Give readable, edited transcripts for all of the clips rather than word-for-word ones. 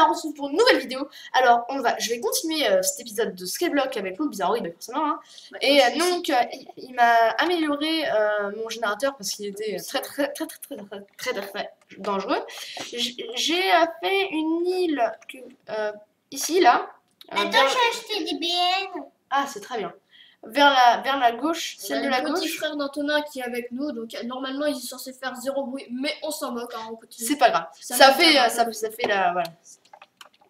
voilà, on se retrouve pour une nouvelle vidéo. Alors, je vais continuer cet épisode de Skyblock avec l'autre Bizarroïd, forcément. Hein. Ouais, Et donc, il m'a amélioré mon générateur parce qu'il était très dangereux. J'ai fait une île ici, là. Attends, j'ai acheté des BN. Ah, c'est très bien. Vers la gauche, celle de la gauche. Petit frère d'Antonin qui est avec nous, donc normalement il est censé faire zéro bruit, mais on s'en moque, hein, on continue. C'est pas grave. Ça fait la voilà.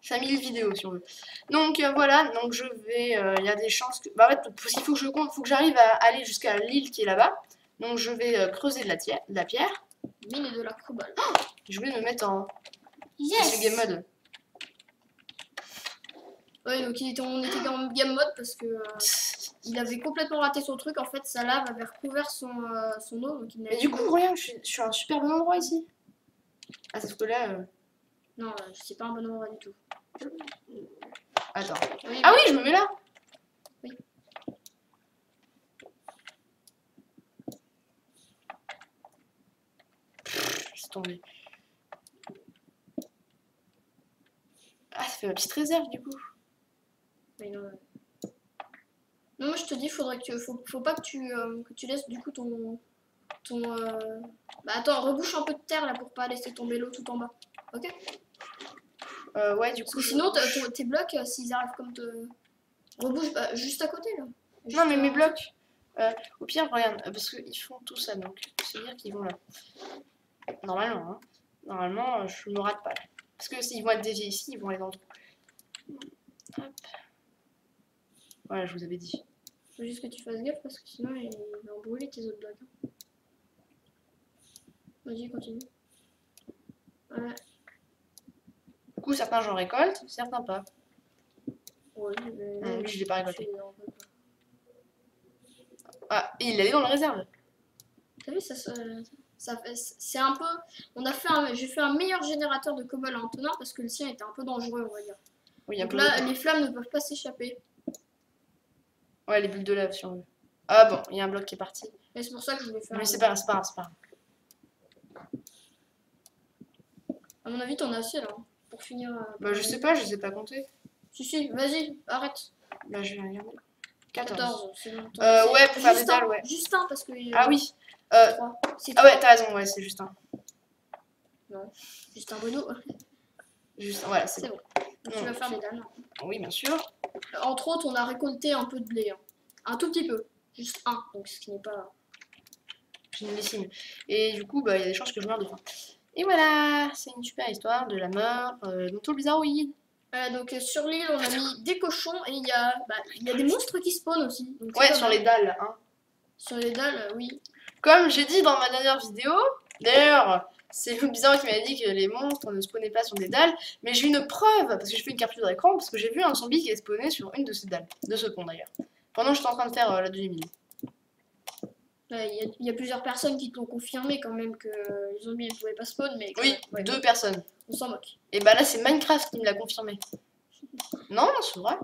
5000 vidéos si on veut. Donc voilà, donc je vais. Il y a des chances que. Bah, en fait, parce qu'il faut que je compte, faut que j'arrive à aller jusqu'à l'île qui est là-bas. Donc je vais creuser de la pierre. Mine et de la cobalt. Oh, je voulais me mettre en game mode. Ouais, donc on était en game mode parce que il avait complètement raté son truc. En fait, sa lave avait recouvert son eau. Donc mais du coup, regarde, je suis à un super bon endroit ici. Ah, cette photo-là. Non, c'est pas un bon endroit du tout. Attends. Oui, ah oui, je me mets là. Oui. C'est tombé. Ah, ça fait ma petite réserve du coup. Mais non. Non, moi je te dis, faudrait que faut pas que tu laisses du coup ton bah attends, rebouche un peu de terre là pour pas laisser tomber l'eau tout en bas. Ok. Ouais, du coup. Parce que sinon tes blocs, s'ils arrivent comme te rebouche juste à côté là. Juste non mais mes blocs. Au pire, regarde, parce qu'ils font tout ça donc c'est-à-dire qu'ils vont là. Normalement, hein. Normalement, je me rate pas là. Parce que s'ils vont être déviés ici, ils vont aller dans le trou. Hop. Voilà, je vous avais dit. Faut juste que tu fasses gaffe parce que sinon il va brûler tes autres blocs. Hein. Vas-y, continue. Ouais. Du coup, certains j'en récolte, certains pas. Oui, mais lui, je l'ai pas récolté. Ah, et il allait dans la réserve. T'as vu, c'est un peu. J'ai fait un meilleur générateur de cobalt à Antonin parce que le sien était un peu dangereux, on va dire. Oui, donc là, les flammes ne peuvent pas s'échapper. Ouais, les bulles de lave si on veut. Ah bon, il y a un bloc qui est parti. Et c'est pour ça que je voulais faire. Mais c'est pas grave. À mon avis, t'en as assez là. Pour finir. Bah, je sais pas compter. Si, vas-y, arrête. Bah, je vais regarder. 14, c'est bon. Ouais, pour faire des dalles, ouais. Juste un parce que. Ah oui. 3. Ah ouais, t'as raison, ouais, c'est juste un. Non, juste un bonneau. Juste, ouais, c'est bon. Donc, tu vas faire des dalles. Oui, bien sûr. Entre autres, on a récolté un peu de blé. Hein. Un tout petit peu. Juste un, donc ce qui n'est pas. Génialissime. Et du coup, bah, il y a des chances que je meure de faim. Et voilà, c'est une super histoire de la mort dans tout le bizarroïde. Donc sur l'île, on a mis des cochons et il y a des monstres qui spawnent aussi. Donc, ouais, sur les dalles. Hein. Sur les dalles, oui. Comme j'ai dit dans ma dernière vidéo, d'ailleurs, c'est bizarre qui m'a dit que les monstres ne spawnaient pas sur des dalles, mais j'ai une preuve, parce que j'ai fait une capture d'écran, parce que j'ai vu un zombie qui est spawné sur une de ces dalles, de ce pont d'ailleurs, pendant que j'étais en train de faire la deuxième île. Il y a plusieurs personnes qui t'ont confirmé quand même que les zombies ne pouvaient pas spawn, mais oui, ouais, 2 personnes. On s'en moque. Et bah là, c'est Minecraft qui me l'a confirmé. Non, c'est vrai.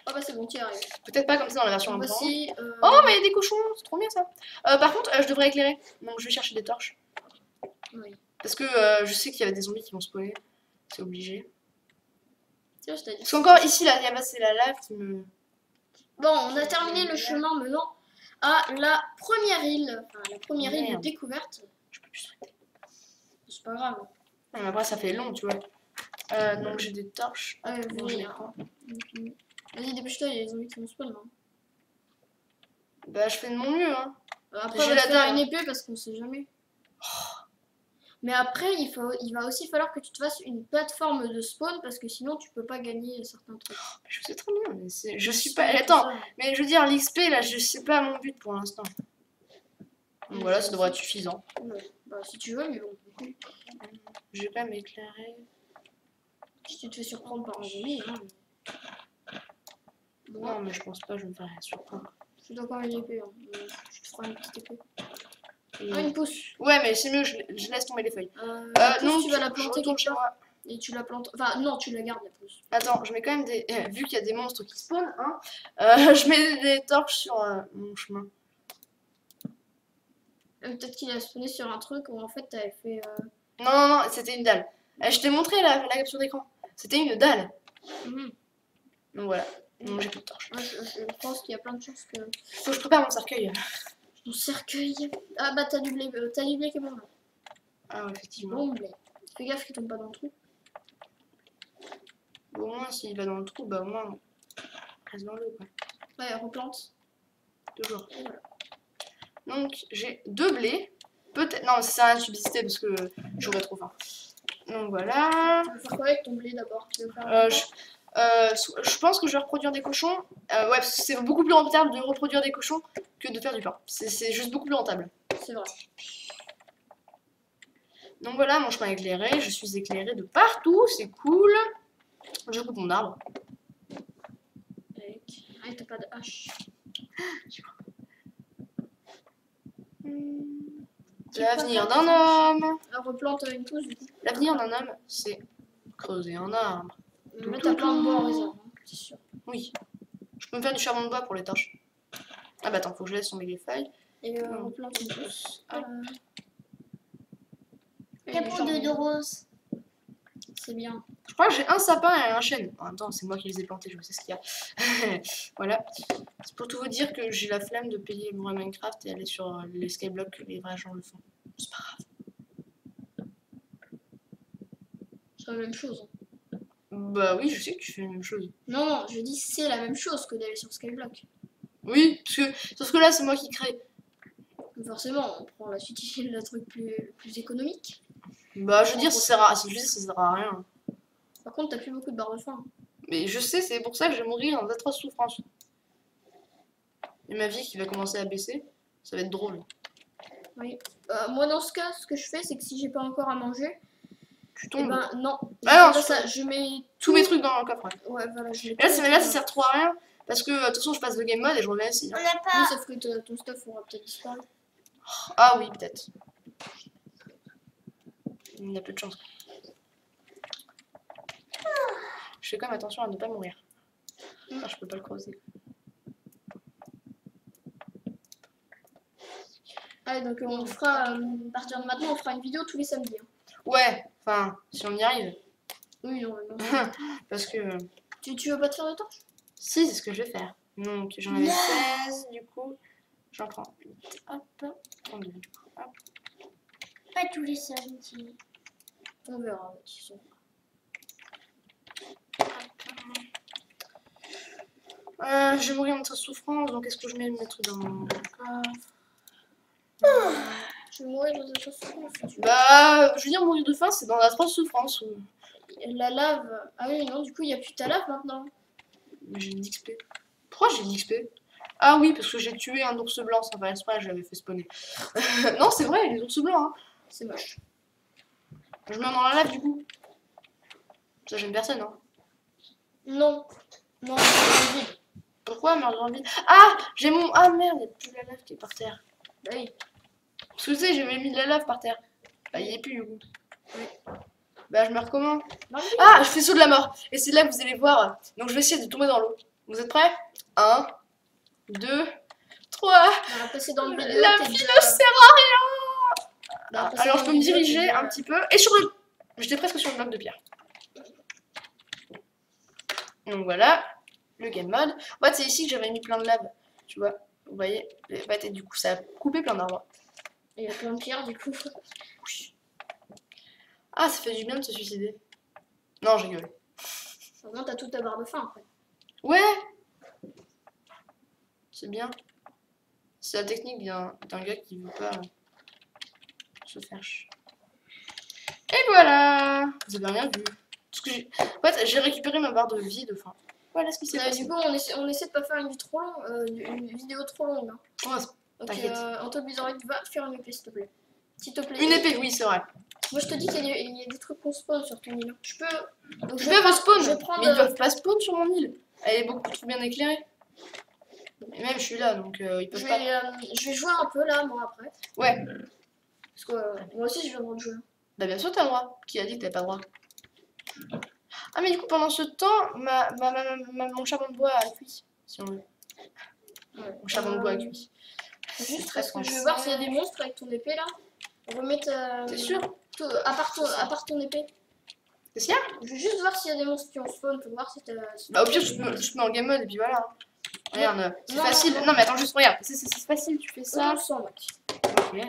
Ah bah c'est bon, tu y arrives. Peut-être pas comme ça dans la version voici, Oh, mais il y a des cochons, c'est trop bien ça. Par contre, je devrais éclairer, donc je vais chercher des torches. Oui. Parce que je sais qu'il y avait des zombies qui vont spawner, c'est obligé. Tiens, je t'ai dit. Parce qu'encore ici, là, c'est la lave qui me... Bon, on a terminé le chemin menant à la première île, enfin la première île de découverte. Je peux plus sauter. C'est pas grave. Non, mais après, ça fait long, tu vois. Donc j'ai des torches. Bon, je les prends. Vas-y, dépêche-toi, il y a des zombies qui vont spawn. Hein. Bah, je fais de mon mieux, hein. Après, on va faire une épée parce qu'on sait jamais. Mais après, il va aussi falloir que tu te fasses une plateforme de spawn parce que sinon tu peux pas gagner certains trucs. Je sais très bien, mais je suis pas. Attends, mais je veux dire, l'XP là, je sais pas mon but pour l'instant. Donc voilà, ça devrait être suffisant. Ouais. Bah, si tu veux, mais bon. Je vais pas m'éclairer. Si tu te fais surprendre par un zombie, hein. Bon, non, mais je pense pas, je me ferai surprendre. Je suis d'accord avec l'épée, hein. Je te ferai une petite épée. Ah, une pousse. Ouais, mais c'est mieux, je laisse tomber les feuilles. Non, tu vas la planter quelque part. Et tu la plantes. Enfin, non, tu la gardes la pousse. Attends, je mets quand même des. Vu qu'il y a des monstres qui spawnent, hein, je mets des torches sur mon chemin. Peut-être qu'il a spawné sur un truc où en fait t'avais fait. Non, c'était une dalle. Je t'ai montré la capture d'écran. C'était une dalle. Mhm. Donc voilà. Donc j'ai plus de torche. Ouais, je pense qu'il y a plein de chances que... Faut que je prépare mon cercueil. Mon cercueil... Ah bah t'as du blé qui est bon là. Ah, ouais, effectivement. Bon blé. Fais gaffe qu'il tombe pas dans le trou. Au moins, s'il va dans le trou, bah au moins, reste dans l'eau, quoi. Ouais, replante. Toujours. Et voilà. Donc, j'ai 2 blés. Peut-être. Non, ça a subsisté parce que j'aurais trop faim. Donc voilà. Tu veux faire quoi avec ton blé d'abord? Tu veux faire Je pense que je vais reproduire des cochons. Ouais, parce que c'est beaucoup plus rentable de reproduire des cochons que de faire du pain. C'est juste beaucoup plus rentable. C'est vrai. Donc voilà, mon chemin est éclairé. Je suis éclairée de partout. C'est cool. Je coupe mon arbre. Ah, t'as pas de hache. L'avenir d'un homme. Replante une pousse du coup. L'avenir d'un homme, c'est creuser un arbre. Mais t'as plein de bois en réserve, hein, c'est sûr. Oui. Je peux me faire du charbon de bois pour les torches. Ah bah attends, faut que je laisse tomber les feuilles. Et replante une pousse. Ah. Capot de rose. C'est bien. Je crois que j'ai un sapin et un chêne. En même temps, c'est moi qui les ai plantés, je sais ce qu'il y a. Voilà. C'est pour tout vous dire que j'ai la flemme de payer moi Minecraft et aller sur les skyblocks que les vrais gens le font. C'est pas grave. C'est la même chose. Hein. Bah oui, je sais que tu fais la même chose. Non, non, je dis c'est la même chose que d'aller sur Skyblock. Oui, parce que, sauf que là, c'est moi qui crée. Forcément, on prend la suite le truc plus économique. Bah, je veux dire, ça sert à, si je dis, ça sert à rien. Par contre, t'as plus beaucoup de barres de faim. Mais je sais, c'est pour ça que je vais mourir en atroce souffrance. Et ma vie qui va commencer à baisser, ça va être drôle. Oui. Moi, dans ce cas, ce que je fais, c'est que si j'ai pas encore à manger, Tu eh tombes. ben non. Ah non, Je fais pas ça. Je mets tous mes trucs dans le coffre. Ouais, voilà, je mets Et là, tous mes là, trucs ça sert trop à rien. Parce que, de toute façon, je passe de game mode et je reviens ici. On hein. n'a Oui, pas. sauf que ton stuff aura peut-être disparu. Ah oui, peut-être. Il y a peu de chance. Je fais quand même attention à ne pas mourir. Ah, je peux pas le creuser. Allez, donc on fera, à partir de maintenant, on fera une vidéo tous les samedis. Hein. Ouais, enfin, si on y arrive. Oui, non, non. Parce que... Tu veux pas te faire de torche? Si, c'est ce que je vais faire. Donc, j'en avais 16, du coup. J'en prends 8. Hop. 32. Hop. Pas tous les samedis. On verra. Ils sont... Je vais mourir en notre souffrance, donc est-ce que je mets le mettre dans mon coffre? Je vais mourir dans une souffrance. Bah, je veux dire, mourir de faim, c'est dans l'atroce souffrance. La lave. Ah oui, non, du coup, il n'y a plus ta lave maintenant. Mais j'ai une XP. Pourquoi j'ai une XP? Ah oui, parce que j'ai tué un ours blanc sans faire exprès, je l'avais fait spawner. Non, c'est vrai, les ours blancs. Hein. C'est moche. Je mets dans la lave du coup. Ça gêne personne, hein. Non. Non, c'est vide. Pourquoi merde dans le vide? Ah, j'ai mon. Ah merde, il n'y a plus de la lave qui est par terre. Bah oui. Parce que tu sais, j'avais mis de la lave par terre. Bah, il n'y est plus du coup. Bah, je meurs comment? Ah, je fais saut de la mort. Et c'est là que vous allez voir. Donc, je vais essayer de tomber dans l'eau. Vous êtes prêts? 1, 2, 3. Dans la précédente vidéo, La t'es vie déjà- ne sert à rien. Dans la Alors, précédente je peux me vidéo, diriger t'es déjà- un petit peu. Et sur le. J'étais presque sur le bloc de pierre. Donc, voilà. Le game mode. En fait, c'est ici que j'avais mis plein de lave. Tu vois? Vous voyez? Et du coup, ça a coupé plein d'arbres. Il y a plein de pierres, du coup. Ah, ça fait du bien de se suicider. Non, je rigole. Au moins, t'as toute ta barre de faim après. Ouais. C'est bien. C'est la technique d'un gars qui veut pas se faire chier. Et voilà. Vous avez rien vu. Parce que en fait, j'ai récupéré ma barre de vie de faim. Voilà ce qui s'est passé. Du coup, on essaie de pas faire une vidéo trop longue. Hein. Ouais, Donc, t'inquiète. Antoine Bizarre, va faire une épée, s'il te plaît. S'il te plaît. Une épée, oui, c'est vrai. Moi, je te dis qu'il y a des trucs qu'on spawn sur ton île. Je peux. Donc, Je peux spawn. je vais prendre. Mais ils peuvent pas spawn sur mon île. Elle est beaucoup trop bien éclairée. Et même, je suis là, donc ils peuvent pas. Je vais jouer un peu là, moi, après. Ouais. Parce que moi aussi, je viens de jouer. Bah, bien sûr, t'as le droit. Qui a dit que t'avais pas le droit? Ah, mais du coup, pendant ce temps, mon charbon de bois a cuit, si on veut. Ouais. Mon charbon de bois a cuit. Juste très parce que je vais français. voir s'il y a des monstres avec ton épée là. Remettre. T'es sûr? À part ton épée. Qu'est-ce qu'il y a? Je veux juste voir s'il y a des monstres qui ont spawn pour voir si t'as. Bah au pire, tu te mets en game mode et puis voilà. Regarde, c'est Non, facile. non. Non, mais attends, juste regarde. C'est facile, tu fais Ça, ça. sans mec. Ok.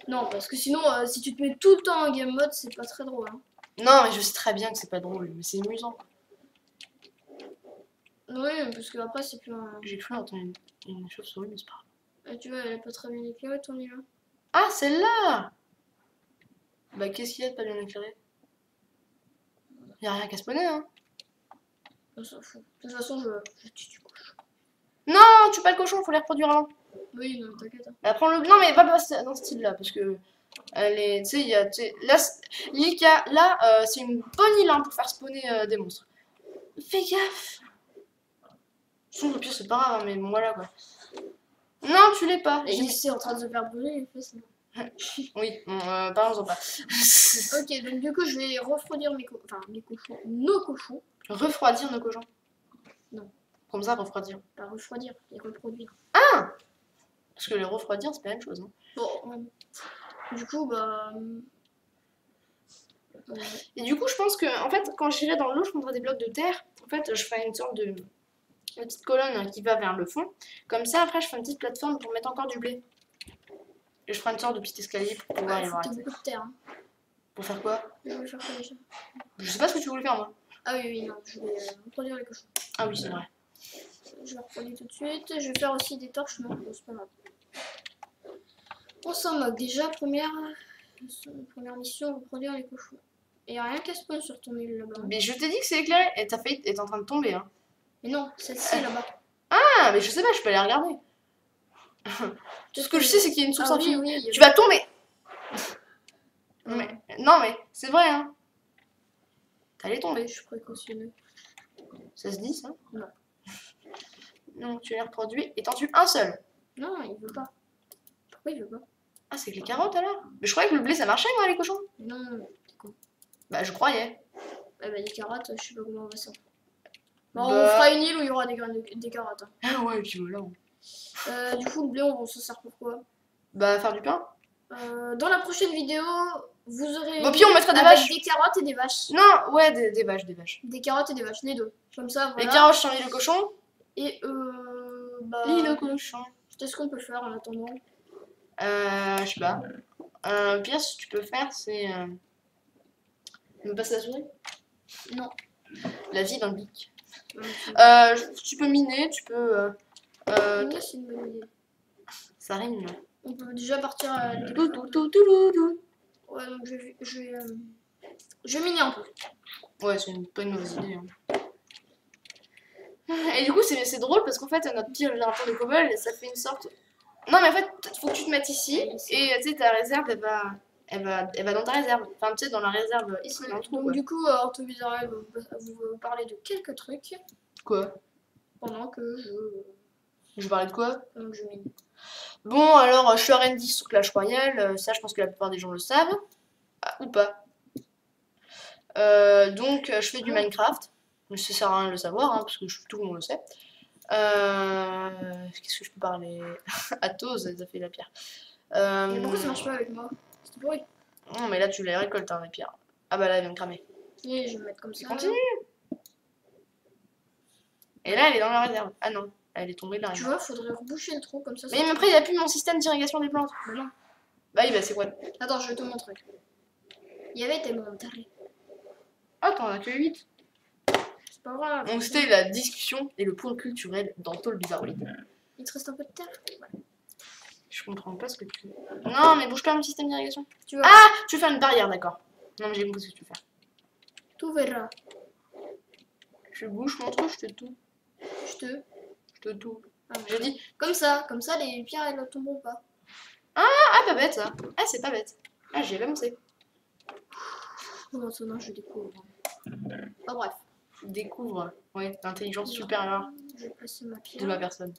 Non, parce que sinon, si tu te mets tout le temps en game mode, c'est pas très drôle. Hein. Non, mais je sais très bien que c'est pas drôle, mais c'est amusant. Oui, parce que après, c'est plus un. J'ai cru entendre une chauve-souris, mais c'est pas grave. Tu vois, elle est pas très bien éclairée ton île. Ah, celle-là! Bah, qu'est-ce qu'il y a de pas bien éclairé? Y'a rien qu'à spawner, hein. On s'en fout. De toute façon, je tue du cochon. Non, tue pas le cochon, faut les reproduire avant. Oui, non, t'inquiète. Hein. Bah, prends le. Non, mais pas dans ce style-là, parce que. Elle est. Tu sais, il y a. Là, l'Ika, là, c'est une bonne île hein, pour faire spawner des monstres. Fais gaffe! Sinon, au pire, c'est pas grave, hein, mais bon, voilà quoi. Non, tu l'es pas. Et il est en train de se faire brûler, il fait ça. Oui, bon, parlons-en pas. Ok, donc du coup, je vais refroidir mes cochons. Nos cochons. Refroidir nos cochons. Non. Comme ça, refroidir. Pas refroidir, les reproduire. Parce que les refroidir, c'est pas la même chose. Hein. Bon, du coup, bah. Et du coup, je pense que, en fait, quand j'irai dans l'eau, je prendrai des blocs de terre. En fait, je ferai une sorte de petite colonne qui va vers le fond. Comme ça, après, je ferai une petite plateforme pour mettre encore du blé. Et je ferai une sorte de petit escalier pour pouvoir y faut avoir que t'aies accès. beaucoup de terre. Hein. Pour faire quoi? Je vais faire quoi déjà? Je sais pas ce que tu voulais faire, moi. Ah oui, non, je vais reproduire les cochons. Ah oui, c'est vrai. Je vais reproduire tout de suite. Je vais faire aussi des torches, non, bon, c'est pas grave. On s'en moque. Déjà, première mission, reproduire les cochons. Et y a rien qu'à spawn sur ton île là-bas. Mais je t'ai dit que c'est éclairé. Et ta faillite est en train de tomber. Hein. Mais non, celle-ci là-bas. Ah, mais je sais pas, je peux aller regarder. Tout ce que je sais, c'est qu'il y a une source Ah infinie. oui, oui, Tu vas tomber. Non, mais c'est vrai, hein. T'allais tomber. Je suis précautionneux. Ça se dit, ça? Non. Non, tu les reproduis et t'en tues un seul. Non, il veut pas. Pourquoi il veut pas? Ah, c'est que les carottes alors? Mais je croyais que le blé ça marchait, moi, les cochons. Non, Bah, je croyais. bah, les carottes, je sais pas comment on va ça. Bon, on Bah. fera une île où il y aura des carottes. Hein. Ah, ouais, et puis voilà. Du coup, le blé, on s'en sert pour quoi? Bah, faire du pain. Dans la prochaine vidéo, vous aurez. Bon, puis on mettra des avec vaches. des carottes et des vaches. Non, ouais, des vaches, des vaches. Des carottes et des vaches, les deux. Comme ça, voilà. Les carottes, je t'en mis le cochon. Et bah. Lis le cochon. Qu'est-ce qu'on peut faire en attendant? Je sais pas. Pire, ce que tu peux faire, c'est. Me passer la souris? Non. La vie d'un geek. Ok. Tu peux miner, tu peux. Ouais, c'est une bonne idée. Ça rime. On peut déjà partir à Tout, tout, tout, tout, tout. Ouais, donc je vais miner un peu. Ouais, c'est pas une mauvaise idée. Hein. Et du coup, c'est drôle parce qu'en fait, notre petit générateur de cobble, ça fait une sorte. Non, mais en fait, faut que tu te mettes ici et tu sais, ta réserve, elle va dans ta réserve. Enfin, tu sais, dans la réserve ici, dans le trou. Donc, Quoi. du coup, Artovisarel va vous parler de quelques trucs Quoi? pendant que Je parlais de quoi? pendant que je mine. Bon, alors, je suis RN10 sur Clash Royale. Ça, je pense que la plupart des gens le savent. Ah, ou pas. Donc, je fais du Minecraft. Mais ça sert à rien de le savoir, hein, parce que tout le monde le sait. Qu'est-ce que je peux parler? Athos, ça fait la pierre. Mais pourquoi ça marche pas avec moi? C'est pourri. Non, mais là, tu les récoltes, hein, les pierres. Ah bah là, elle vient de cramer. Et je vais me mettre comme ça. Continue. Et là, elle est dans la réserve. Ah non, elle est tombée de la Tu réserve. vois, faudrait reboucher le trou comme ça. Mais après, il n'y a plus mon système d'irrigation des plantes. Bah non. Bah oui, bah c'est quoi? Attends, je vais te montrer. Il y avait tes montagnes. Ah, t'en as que 8. C'est pas grave. Donc c'était la discussion et le point culturel dans Tall Bizarroïde. Il te reste un peu de terre. Ouais. Je comprends pas ce que tu... Non, mais bouge pas mon système d'irrigation. Tu vois, Ah, tu veux faire une barrière, d'accord. Non, mais j'ai compris ce que tu veux faire. tout verra. Je bouge mon truc, je te tout. Je te tout. Ah, J'ai dit... comme ça, les pierres elles ne tomberont pas. Ah, pas bête, ça. Ah, c'est pas bête. Ah, j'y ai pas pensé. Maintenant, je découvre. Ah, bref. Découvre, ouais, l'intelligence supérieure Je vais placer ma pierre. de ma personne.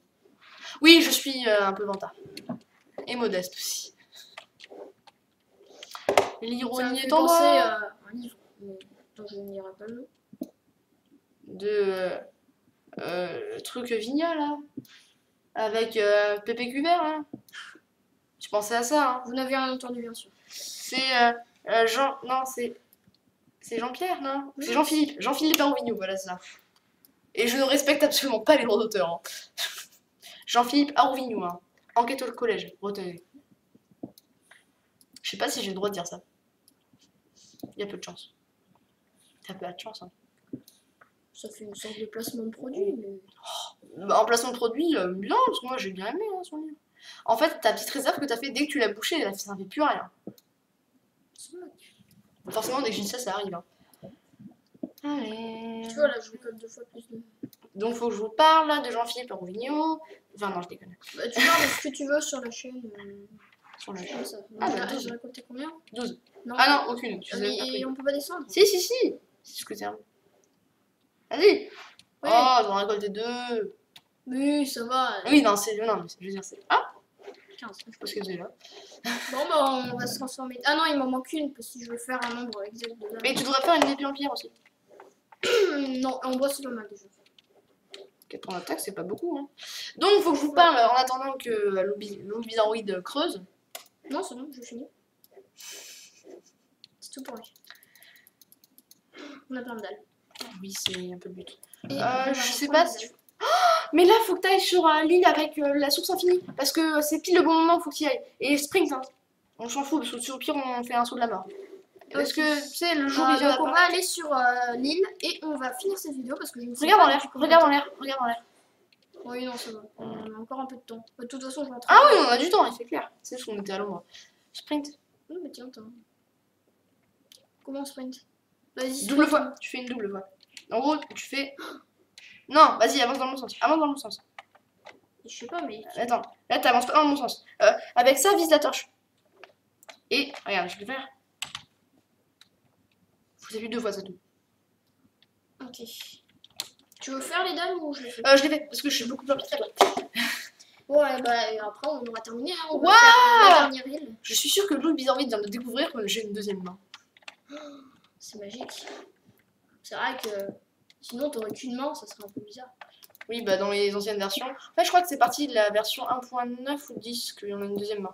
Oui, je suis un peu vantard. Et modeste aussi. Ça me L'ironie fait est en penser moi. à un livre dont je ne lirai pas le nom. De truc Vigna, là. Avec Pépé Cuvert, là. Tu pensais à ça, hein. Vous n'avez rien entendu, bien sûr. C'est genre... Non, c'est... C'est Jean-Pierre, non? Oui. C'est Jean-Philippe. Jean-Philippe Arouvigno, voilà ça. Et je ne respecte absolument pas les droits d'auteur. Hein. Jean-Philippe Arouvigno, hein. Enquête au collège, retenez. Je sais pas si j'ai le droit de dire ça. Il y a peu de chance. T'as peu de chance, hein. Ça fait une sorte de placement de produit, mais... Bah, en placement de produit, bien, parce que moi j'ai bien aimé hein, son livre. En fait, ta petite réserve que t'as fait dès que tu l'as bouché, ça ne fait plus rien. C'est vrai. Forcément, dès que je dis ça, ça arrive. Hein. Allez. Tu vois, là, je récolte 2 fois plus de... Donc, faut que je vous parle là, de Jean-Philippe Arouvigno. Enfin, non, je déconne. Bah, tu parles de ce que tu veux sur la chaîne. Sur le Comme ça. Ah, Donc, bah, là, 12. j'ai récolté combien? 12. Non. Ah non, aucune. Tu Ah, sais pas mais pris. on peut pas descendre. Si, si, si. C'est ce que c'est. Vas-y. Oui. Oh, j'en ai récolté 2. Oui, ça va. Oui, non, c'est. Non, mais je veux dire, c'est. Ah, 15. parce que c'est là. Bon, bah, on va se transformer. Ah non, il m'en manque une, parce que si je veux faire un nombre exact de Mais tu devrais faire une épée en pierre aussi. Non, en bois, c'est pas mal déjà. 4 points d'attaque, c'est pas beaucoup. Hein. Donc, faut que je vous parle en attendant que l'eau bizarroïde creuse. Non, c'est bon, je finis. C'est tout pour lui. On a plein de dalles. Oui, c'est un peu le but. Et on va Je sais reprendre pas les si. dalles. Mais là, faut que t'ailles sur l'île avec la source infinie. Parce que c'est pile le bon moment, faut que tu y ailles. Et sprint, hein. On s'en fout, parce que au pire, on fait un saut de la mort. Parce que, tu sais, le jour où il vient donc on va d'apparaître. aller sur l'île et on va finir cette vidéo parce que je ne sais Regarde pas en l'air, depuis combien regarde en de l'air, regarde en l'air. temps. Oui, non, ça va. On a encore un peu de temps. De toute façon, je vais entrer. Ah oui, on a du temps, c'est clair. C'est juste qu'on était à l'ombre. Sprint. Oui, mais tiens, attends. Comment on sprint? Vas-y. Double sprint. fois, tu fais une double fois. En gros, tu fais. Non, vas-y, avance dans le bon sens. Avance dans le bon sens. Je sais pas, mais. Attends, là, t'avances pas dans le bon sens. Avec ça, vise la torche. Et, regarde, je vais faire. Vous avez vu 2 fois, c'est tout. Ok. Tu veux faire les dalles ou je les fais? Je l'ai fait, parce que je suis beaucoup plus rapide que toi. Ouais, bah après, on aura terminé. Hein. On va Waouh faire la dernière île. Je suis sûre que Loup Bizarroïde vient de découvrir que j'ai une deuxième main. C'est magique. C'est vrai que sinon, t'aurais qu'une main, ça serait un peu bizarre. Oui, bah dans les anciennes versions. En fait, je crois que c'est parti de la version 1.9 ou 10 qu'il y en a une deuxième main.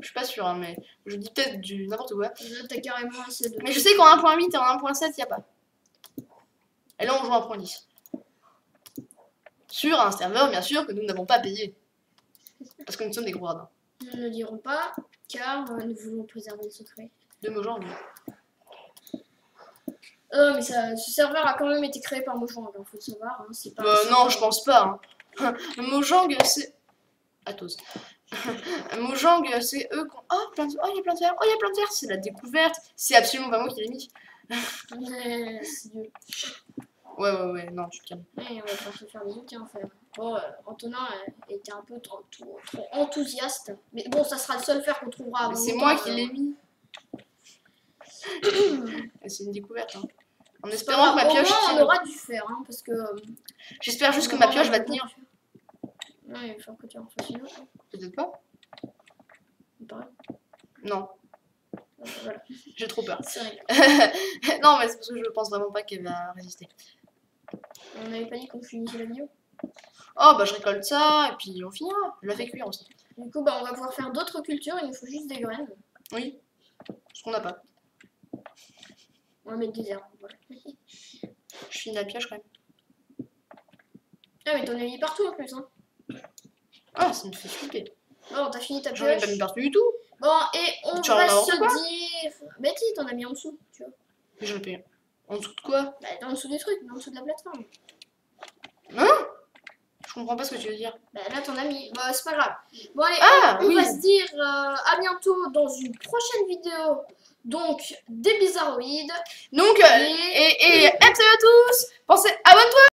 Je suis pas sûre, hein, mais je dis peut-être du n'importe quoi. Là, t'as carrément assez de. Mais je sais qu'en 1.8 et en 1.7, il n'y a pas. Et là, on joue en 1.10. Sur un serveur, bien sûr, que nous n'avons pas payé. Parce que nous sommes des gros radins. Nous ne le dirons pas, car nous voulons préserver le secret. De Mojang. Mais ça, ce serveur a quand même été créé par Mojang, il faut le savoir. Hein, c'est pas un Non, serveur- je pense pas. Hein. Mojang, c'est. Atos. Mojang, c'est eux qui ont. Oh, plein de... oh, il y a plein de fer. Oh, il y a plein de fer. C'est la découverte. C'est absolument pas moi qui l'ai mis. Ouais, c'est Dieu. Ouais, non, tu te calmes. Ouais, on va pas se faire des outils en fait. Bon, Antonin était un peu trop enthousiaste. Mais bon, ça sera le seul fer qu'on trouvera avant. Mais c'est longtemps, moi qui l'ai mis. C'est une découverte. Hein. En espérant que ma pioche. on tienne. aura du fer, hein, parce que. J'espère juste que ma pioche va tenir. Non, il va falloir que tu en fasses une autre. Peut-être pas. Pareil. Non, Voilà, j'ai trop peur. c'est vrai. Non, mais c'est parce que je pense vraiment pas qu'elle va résister. On n'avait pas dit qu'on finissait la vidéo. Oh, bah je récolte ça et puis on finira. Je la fais cuire aussi. Du coup, bah, on va pouvoir faire d'autres cultures, il nous faut juste des graines. Oui. Ce qu'on n'a pas. On va mettre des herbes. Voilà. Je finis la pioche quand même. Ah, mais t'en as mis partout en plus. Hein. Ah, ça me fait flipper. Bon, t'as fini ta J'en ai pioche. pas mis partout du tout. Bon, et on Tu en va as se encore pas dire. Bah, si, t'en as mis en dessous, tu vois. Mais j'en ai payé. En dessous de quoi? Bah, en dessous des trucs, en dessous de la plateforme. Je comprends pas ce que tu veux dire. Bah, là, t'en as mis. Bah, c'est pas grave. Bon, allez, Ah, on oui. va se dire à bientôt dans une prochaine vidéo. Donc, des bizarroïdes. Donc, Et- et salut à tous. Pensez, abonne-toi.